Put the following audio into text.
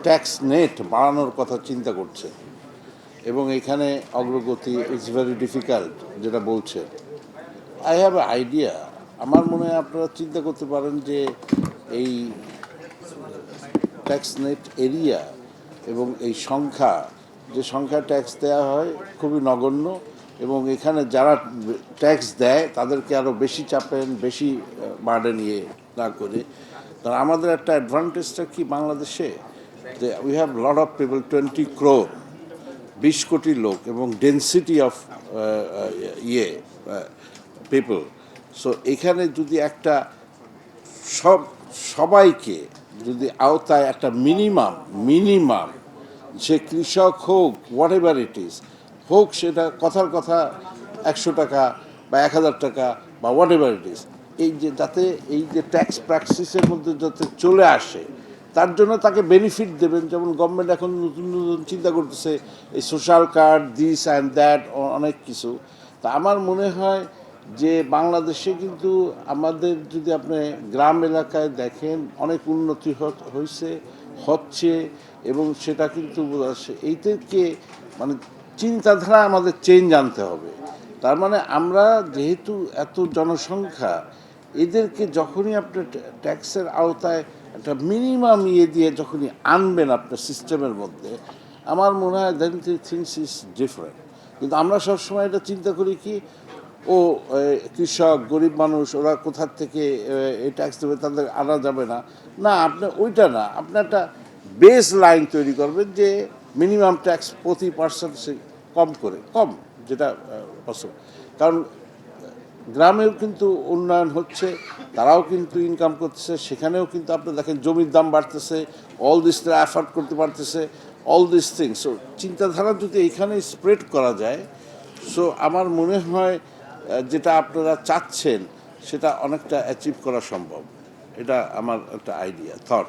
Tax net বাড়ানোর কথা চিন্তা করছে এবং এখানে অগ্রগতি ইটস ভেরি ডিফিকাল্ট যেটা বলছে। I have a idea. আমার মনে হয় আপনারা চিন্তা করতে পারেন যে এই ট্যাক্স নেট এরিয়া এবং এই সংখ্যা, যে সংখ্যা ট্যাক্স দেওয়া হয় খুবই নগণ্য, এবং এখানে যারা ট্যাক্স দেয় তাদেরকে আরও বেশি চাপেন, বেশি বার্ডেন নিয়ে না করে। কারণ আমাদের একটা অ্যাডভান্টেজটা কি বাংলাদেশে, যে we have lot of people, 20 crore, 20 কোটি লোক, এবং ডেন্সিটি অফ পিপল। সো এখানে যদি একটা সবাইকে যদি আওতায় একটা মিনিমাম সে কৃষক হোক, হোয়াট এভার ইট ইজ হোক, সেটা কথার কথা 100 টাকা বা 1000 টাকা বা হোয়াট এভার ইট ইজ, এই যে যাতে এই যে ট্যাক্স প্র্যাকটিসের মধ্যে যাতে চলে আসে, তার জন্য তাকে বেনিফিট দেবেন। যেমন গভর্নমেন্ট এখন নতুন নতুন চিন্তা করতেছে, এই social card, this and that, অনেক কিছু। তা আমার মনে হয় যে বাংলাদেশে কিন্তু আমাদের যদি আপনি গ্রাম এলাকায় দেখেন অনেক উন্নতি হচ্ছে, এবং সেটা কিন্তু এইটাকে মানে চিন্তাধারা আমাদের চেঞ্জ আনতে হবে। তার মানে আমরা যেহেতু এত জনসংখ্যা, এদেরকে যখনই আপনি ট্যাক্সের আওতায় একটা মিনিমাম দিয়ে যখনই আনবেন আপনার সিস্টেমের মধ্যে, আমার মনে হয় দেন থিংস ইজ ডিফারেন্ট। কিন্তু আমরা সবসময় এটা চিন্তা করি কি, ও কৃষক, গরিব মানুষ, ওরা কোথার থেকে এই ট্যাক্স দেবে, তাদের আনা যাবে না। না, আপনি ওইটা না, আপনি একটা বেস লাইন তৈরি করবেন যে মিনিমাম ট্যাক্স প্রতি পার্সেন্ট কম যেটা পসিবল। কারণ গ্রামেও কিন্তু উন্নয়ন হচ্ছে, তারাও কিন্তু ইনকাম করতেছে, সেখানেও কিন্তু আপনি দেখেন জমির দাম বাড়তেছে, অল দিস অ্যাফোর্ড করতে পারতেছে, অল দিস থিংস। সো চিন্তাধারা যদি এইখানে স্প্রেড করা যায়, সো আমার মনে হয় যেটা আপনারা চাচ্ছেন সেটা অনেকটা অ্যাচিভ করা সম্ভব। এটা আমার একটা আইডিয়া, থট।